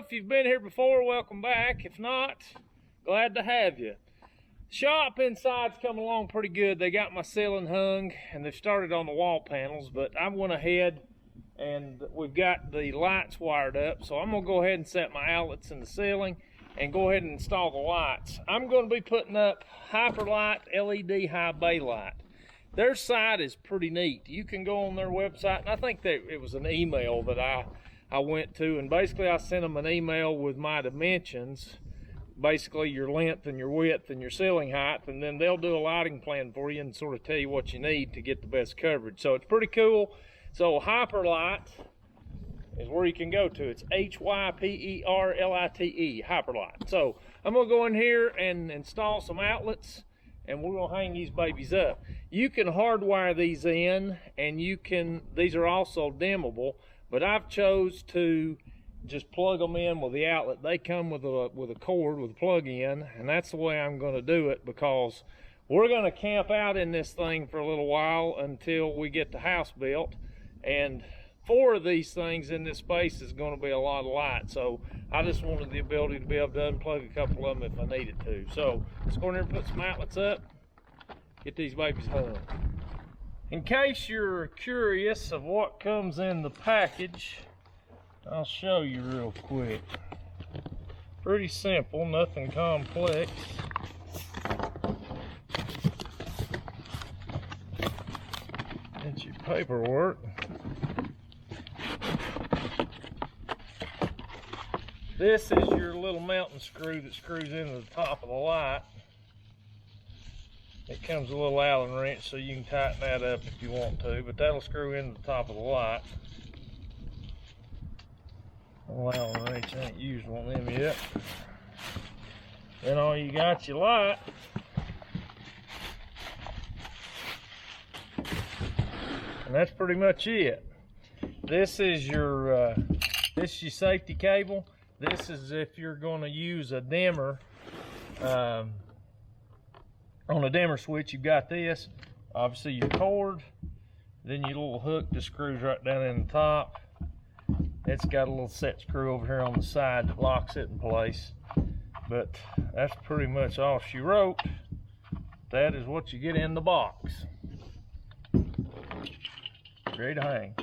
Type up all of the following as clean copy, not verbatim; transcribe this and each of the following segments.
if you've been here before, welcome back. If not, glad to have you. Shop inside's coming along pretty good. They got my ceiling hung and they've started on the wall panels, but I went ahead and we've got the lights wired up. So I'm gonna go ahead and set my outlets in the ceiling and go ahead and install the lights. I'm gonna be putting up HyperLite LED high bay light. Their site is pretty neat. You can go on their website, and I think that it was an email that I went to, and basically I sent them an email with my dimensions, basically your length and your width and your ceiling height, and then they'll do a lighting plan for you and sort of tell you what you need to get the best coverage. So it's pretty cool. So HyperLite is where you can go to. It's HyperLite, HyperLite. So I'm gonna go in here and install some outlets, and we're gonna hang these babies up. You can hardwire these in, and these are also dimmable, but I've chose to just plug them in with the outlet. They come with a cord with a plug in, and that's the way I'm gonna do it, because we're gonna camp out in this thing for a little while until we get the house built. And 4 of these things in this space is going to be a lot of light, so I just wanted the ability to be able to unplug a couple of them if I needed to. So let's go in there and put some outlets up, get these babies hung. In case you're curious of what comes in the package, I'll show you real quick. Pretty simple, nothing complex. That's your paperwork. This is your little mounting screw that screws into the top of the light. It comes with a little Allen wrench, so you can tighten that up if you want to, but that'll screw into the top of the light. Little Allen wrench, I ain't used one of them yet. Then all you got your light. And that's pretty much it. This is your safety cable. This is if you're going to use a dimmer. On a dimmer switch, you've got this. Obviously your cord. Then your little hook that screws right down in the top. It's got a little set screw over here on the side that locks it in place. But that's pretty much all she wrote. That is what you get in the box. Ready to hang.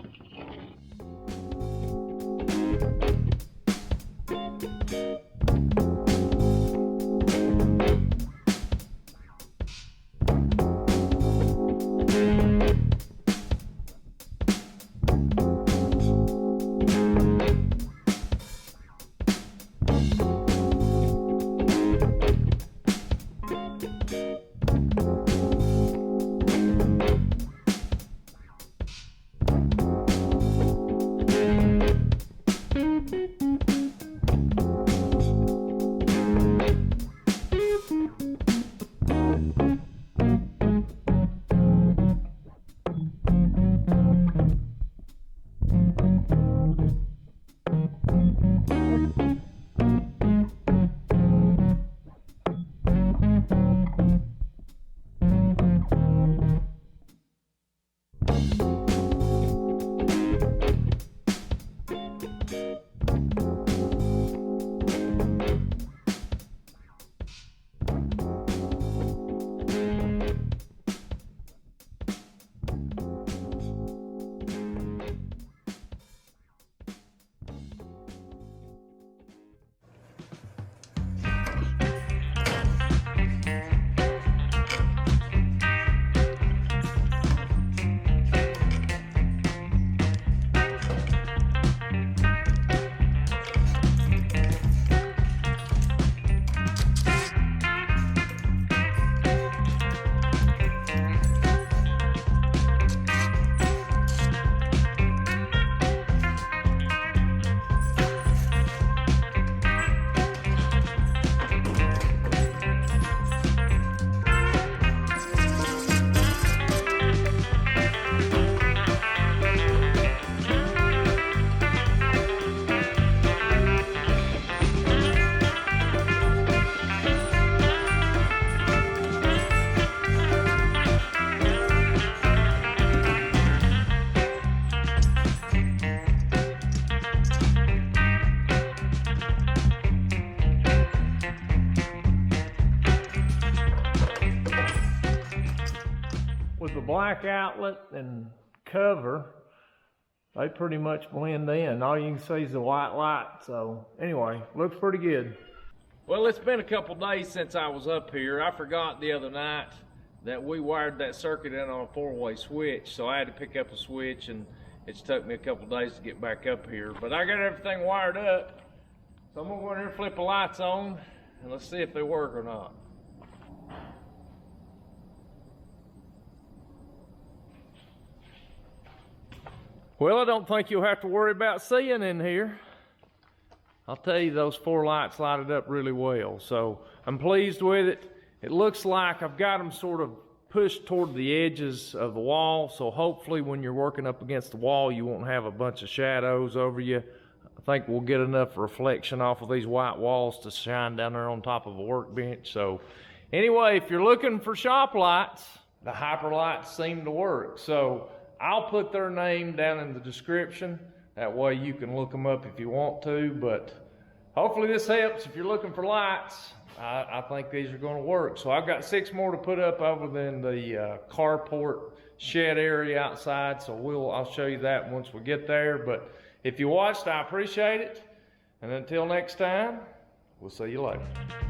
with the black outlet and cover, they pretty much blend in. All you can see is the white light. So anyway, looks pretty good. Well, it's been a couple days since I was up here. I forgot the other night that we wired that circuit in on a 4-way switch, so I had to pick up a switch, and it's took me a couple days to get back up here. But I got everything wired up, so I'm gonna go in here and flip the lights on, and let's see if they work or not. Well, I don't think you'll have to worry about seeing in here. I'll tell you, those 4 lights lighted up really well, so I'm pleased with it. It looks like I've got them sort of pushed toward the edges of the wall, so hopefully when you're working up against the wall, you won't have a bunch of shadows over you. I think we'll get enough reflection off of these white walls to shine down there on top of a workbench. So anyway, if you're looking for shop lights, the HyperLites seem to work. So I'll put their name down in the description. That way you can look them up if you want to, but hopefully this helps if you're looking for lights. I think these are going to work. So I've got 6 more to put up over than the carport shed area outside, so I'll show you that once we get there. But if you watched, I appreciate it. And until next time, we'll see you later.